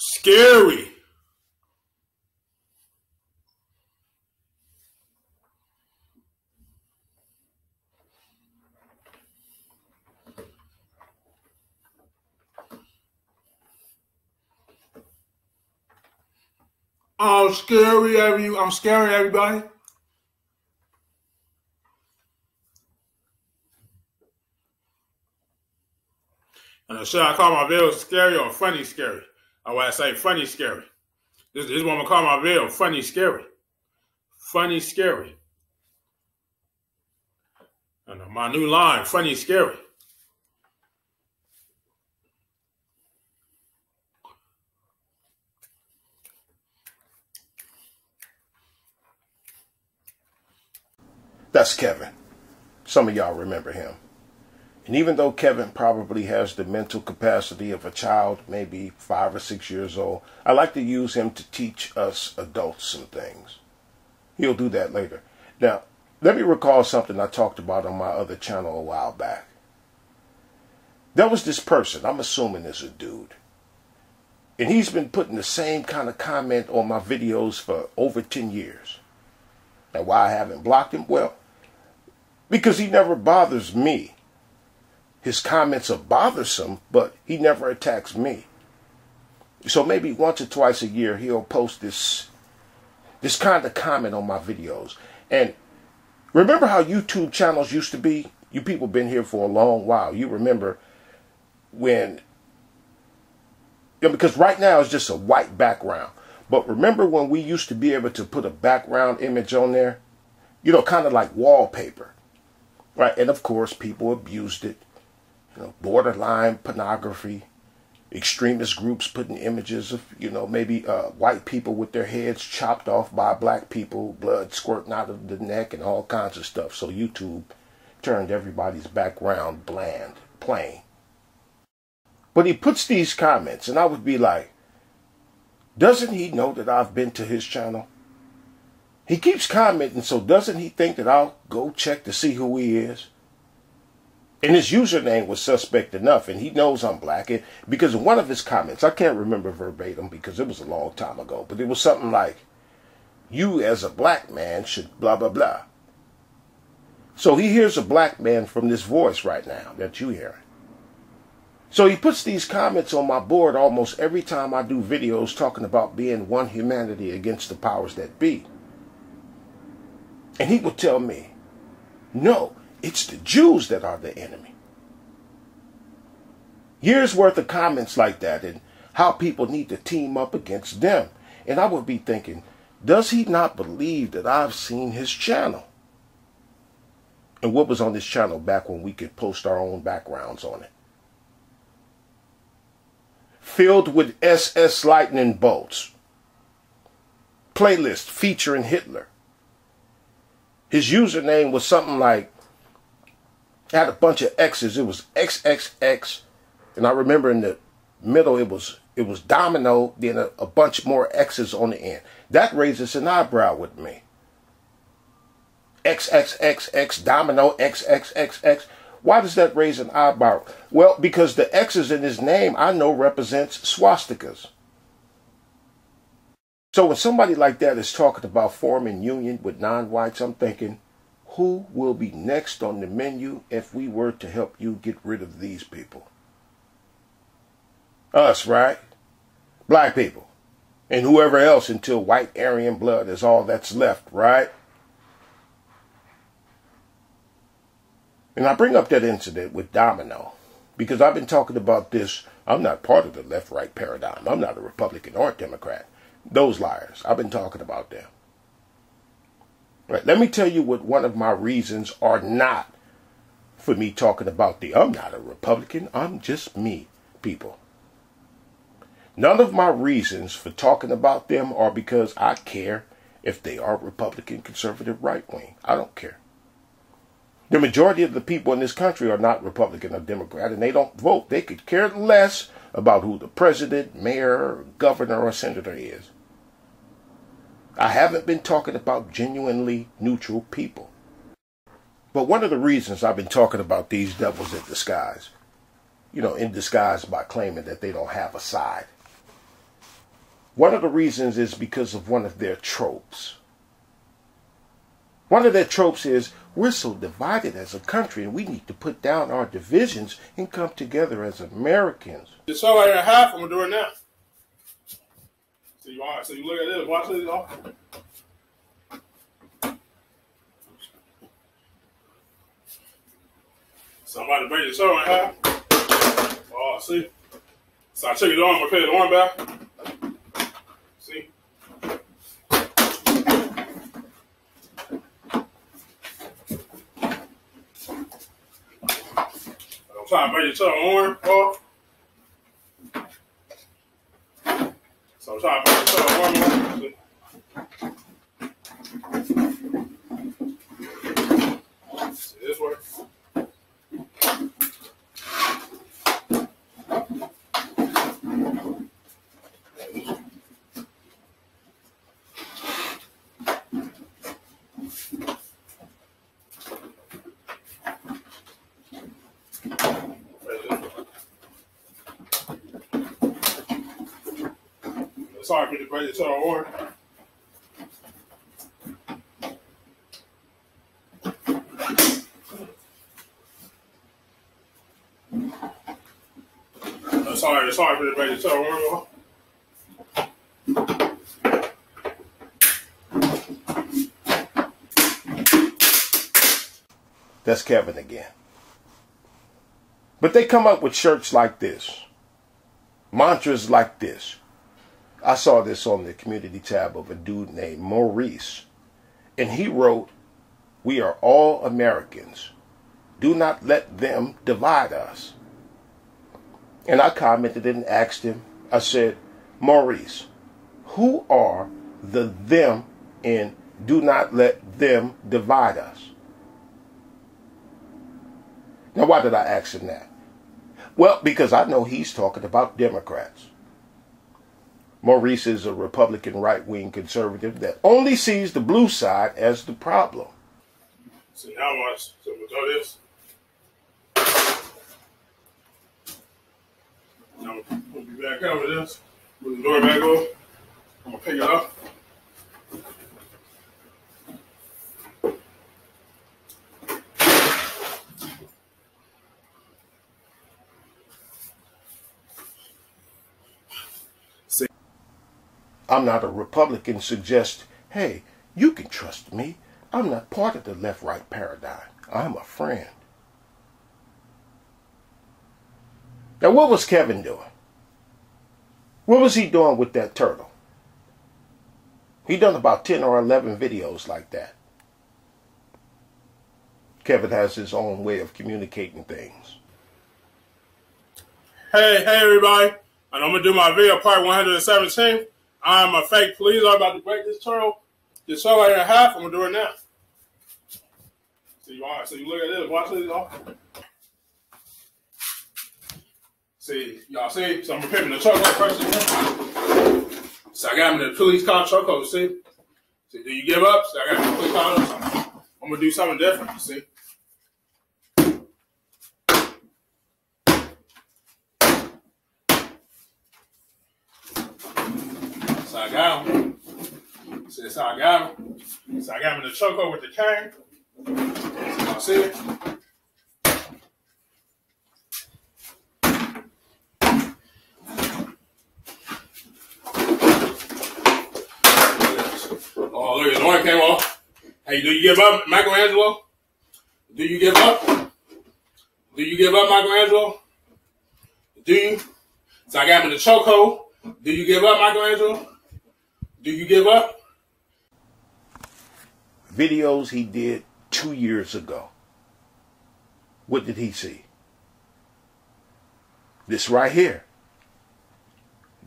Scary. I'm scary, everybody. And should I call my video scary or funny scary? I want to say funny scary. This is what I'm going to call my video, funny scary. Funny scary. And my new line, funny scary. That's Kevin. Some of y'all remember him. And even though Kevin probably has the mental capacity of a child, maybe 5 or 6 years old, I like to use him to teach us adults some things. He'll do that later. Now, let me recall something I talked about on my other channel a while back. There was this person, I'm assuming it's a dude, and he's been putting the same kind of comment on my videos for over 10 years. Now, why I haven't blocked him? Well, because he never bothers me. His comments are bothersome, but he never attacks me. So maybe once or twice a year, he'll post this kind of comment on my videos. And remember how YouTube channels used to be? You people been here for a long while. You remember when, because right now it's just a white background. But remember when we used to be able to put a background image on there? You know, kind of like wallpaper. Right? And of course, people abused it. You know, borderline pornography, extremist groups putting images of, you know, maybe white people with their heads chopped off by black people, blood squirting out of the neck and all kinds of stuff. So YouTube turned everybody's background bland, plain. But he puts these comments, and I would be like, doesn't he know that I've been to his channel? He keeps commenting, so doesn't he think that I'll go check to see who he is? And his username was suspect enough, and he knows I'm black. And because of one of his comments, I can't remember verbatim because it was a long time ago, but it was something like, you as a black man should blah, blah, blah. So he hears a black man from this voice right now that you hear. So he puts these comments on my board almost every time I do videos talking about being one humanity against the powers that be. And he would tell me, no, it's the Jews that are the enemy. Years worth of comments like that and how people need to team up against them. And I would be thinking, does he not believe that I've seen his channel? And what was on this channel back when we could post our own backgrounds on it? Filled with SS lightning bolts. Playlist featuring Hitler. His username was something like, had a bunch of X's. It was XXX. And I remember in the middle it was domino, then a bunch more X's on the end. That raises an eyebrow with me. XXXX, domino, XXXX. Why does that raise an eyebrow? Well, because the X's in his name I know represents swastikas. So when somebody like that is talking about forming union with non-whites, I'm thinking, who will be next on the menu if we were to help you get rid of these people? Us, right? Black people. And whoever else until white Aryan blood is all that's left, right? And I bring up that incident with Domino because I've been talking about this. I'm not part of the left-right paradigm. I'm not a Republican or a Democrat. Those liars. I've been talking about them. Right, let me tell you what one of my reasons are not for me talking about I'm not a Republican, I'm just me, people. None of my reasons for talking about them are because I care if they are Republican, conservative, right-wing. I don't care. The majority of the people in this country are not Republican or Democrat, and they don't vote. They could care less about who the president, mayor, governor, or senator is. I haven't been talking about genuinely neutral people. But one of the reasons I've been talking about these devils in disguise, in disguise by claiming that they don't have a side, One of the reasons is because of one of their tropes. One of their tropes is, we're so divided as a country and we need to put down our divisions and come together as Americans. It's all right at half, I'm going to do it now. So you look at this, watch this off. Somebody break the show in half. Oh, see? So I check it on, I'm going to pay the arm back. See? I'm trying to break the show arm off. So I'm trying to break the show arm off. See this way? Sorry for the break the show arm. Sorry for the break the show arm. That's Kevin again. But they come up with shirts like this, mantras like this. I saw this on the community tab of a dude named Maurice, and he wrote, "We are all Americans. Do not let them divide us." And I commented and asked him, I said, "Maurice, who are the them in do not let them divide us?" Now, why did I ask him that? Well, because I know he's talking about Democrats. Maurice is a Republican right-wing conservative that only sees the blue side as the problem. See how much? So we'll do this. Now we'll be back out with this. Move the door back over. I'm going to pick it up. I'm not a Republican suggest, hey, you can trust me. I'm not part of the left-right paradigm. I'm a friend. Now, what was Kevin doing? What was he doing with that turtle? He done about 10 or 11 videos like that. Kevin has his own way of communicating things. Hey everybody. And I'm going to do my video part 117. I'm a fake police. I'm about to break this turtle. This show right in half. I'm going to do it now. So you look at this. Watch this off. See, y'all see? So I'm ripping the chokehold first. So I got him in the police car chokehold, see? See, do you give up? So I got him in the police car. I'm going to do something different, see? So I got him. See, so I got him. So I got him in the chokehold with the cane. Y'all see it? Oh, look, the one came off. Hey, do you give up, Michelangelo? Do you give up? Do you give up, Michelangelo? Do you? So I got him in the chokehold. Do you give up, Michelangelo? Do you give up? Videos he did 2 years ago. What did he see? This right here.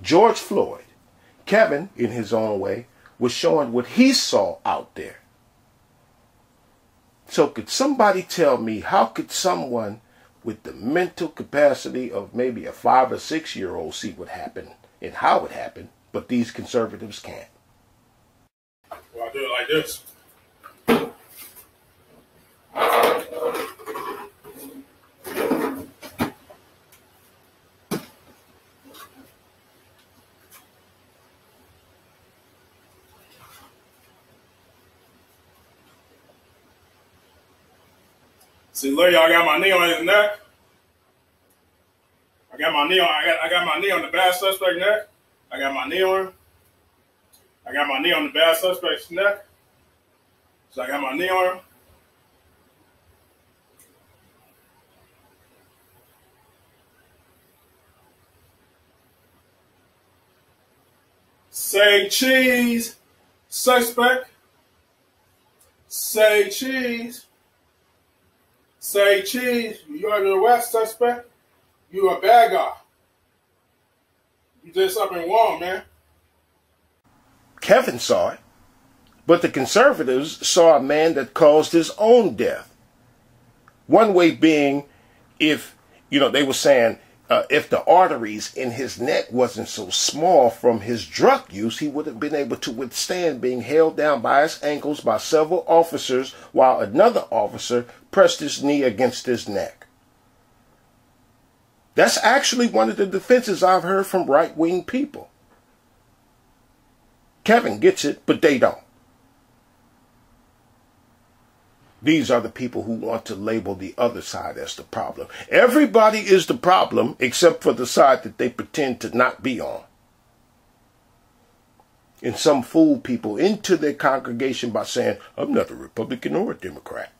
George Floyd. Kevin, in his own way, was showing what he saw out there. So could somebody tell me, how could someone with the mental capacity of maybe a 5 or 6 year old see what happened and how it happened, but these conservatives can't? Well, I do it like this. See, look, y'all, I got my knee on his neck. I got my knee on the bad suspect neck. I got my knee on. I got my knee on the bad suspect's neck. So I got my knee on him. Say cheese, suspect. Say cheese. Say cheese. You under arrest, suspect. You a bad guy. You did something wrong, man. Kevin saw it, but the conservatives saw a man that caused his own death. One way being, if, they were saying, if the arteries in his neck wasn't so small from his drug use, he would have been able to withstand being held down by his ankles by several officers while another officer pressed his knee against his neck. That's actually one of the defenses I've heard from right-wing people. Kevin gets it, but they don't. These are the people who want to label the other side as the problem. Everybody is the problem except for the side that they pretend to not be on. And some fool people into their congregation by saying, I'm not a Republican or a Democrat.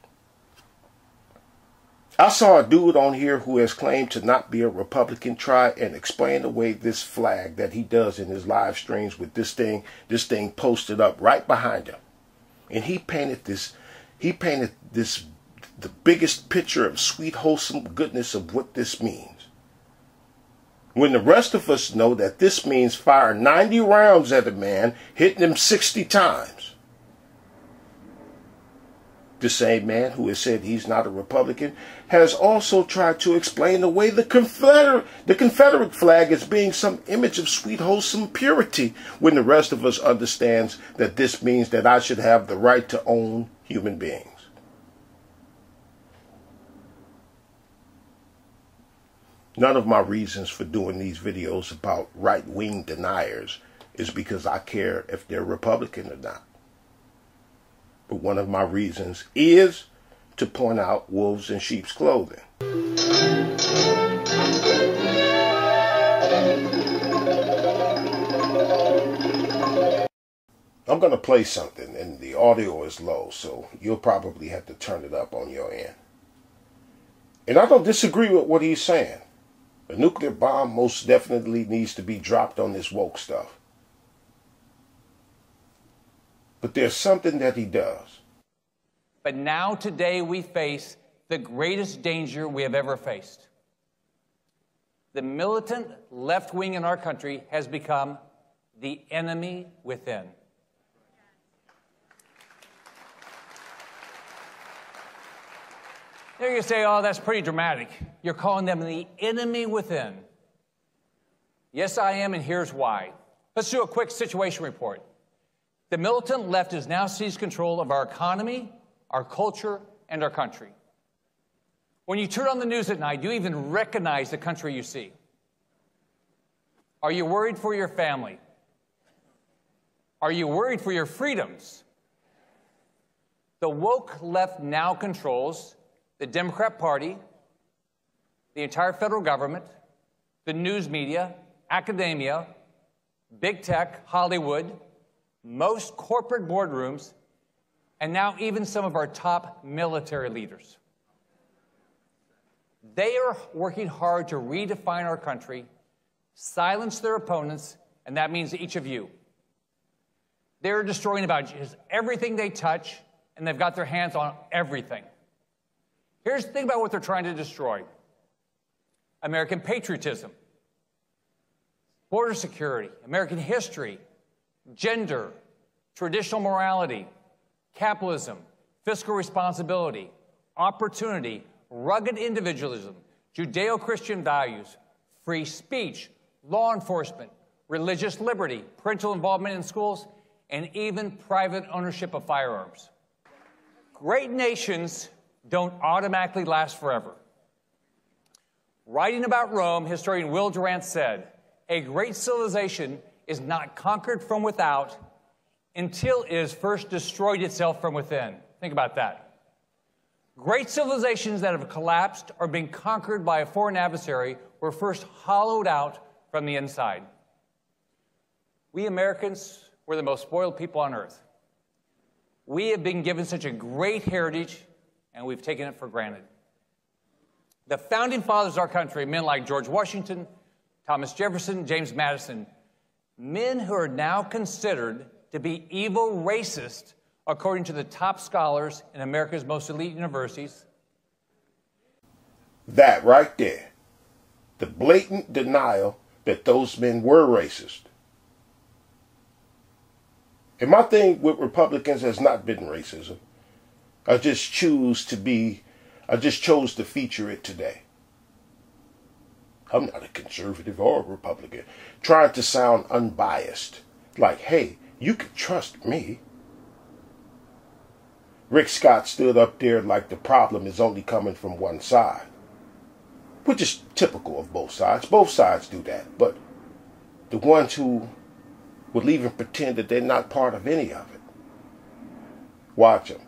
I saw a dude on here who has claimed to not be a Republican try and explain away this flag that he does in his live streams with this thing posted up right behind him. And he painted the biggest picture of sweet, wholesome goodness of what this means. When the rest of us know that this means fire 90 rounds at a man, hitting him 60 times. The same man who has said he's not a Republican has also tried to explain away the Confederate flag as being some image of sweet, wholesome purity, when the rest of us understands that this means that I should have the right to own human beings. None of my reasons for doing these videos about right-wing deniers is because I care if they're Republican or not. But one of my reasons is to point out wolves in sheep's clothing. I'm going to play something, and the audio is low, so you'll probably have to turn it up on your end. And I don't disagree with what he's saying. A nuclear bomb most definitely needs to be dropped on this woke stuff. But there's something that he does. But now today we face the greatest danger we have ever faced. The militant left wing in our country has become the enemy within. There you say, oh, that's pretty dramatic. You're calling them the enemy within. Yes, I am, and here's why. Let's do a quick situation report. The militant left has now seized control of our economy, our culture, and our country. When you turn on the news at night, do you even recognize the country you see? Are you worried for your family? Are you worried for your freedoms? The woke left now controls the Democrat Party, the entire federal government, the news media, academia, big tech, Hollywood, most corporate boardrooms, and now even some of our top military leaders. They are working hard to redefine our country, silence their opponents, and that means each of you. They're destroying about just everything they touch, and they've got their hands on everything. Here's the thing about what they're trying to destroy. American patriotism, border security, American history, gender, traditional morality, capitalism, fiscal responsibility, opportunity, rugged individualism, Judeo-Christian values, free speech, law enforcement, religious liberty, parental involvement in schools, and even private ownership of firearms. Great nations don't automatically last forever. Writing about Rome, historian Will Durant said, "A great civilization is not conquered from without until it has first destroyed itself from within." Think about that. Great civilizations that have collapsed or been conquered by a foreign adversary were first hollowed out from the inside. We Americans were the most spoiled people on earth. We have been given such a great heritage, and we've taken it for granted. The founding fathers of our country, men like George Washington, Thomas Jefferson, James Madison, men who are now considered to be evil racists according to the top scholars in America's most elite universities. That right there. The blatant denial that those men were racist. And my thing with Republicans has not been racism. I just chose to feature it today. I'm not a conservative or a Republican. Trying to sound unbiased. Like, hey, you can trust me. Rick Scott stood up there like the problem is only coming from one side. Which is typical of both sides. Both sides do that. But the ones who will even pretend that they're not part of any of it. Watch them.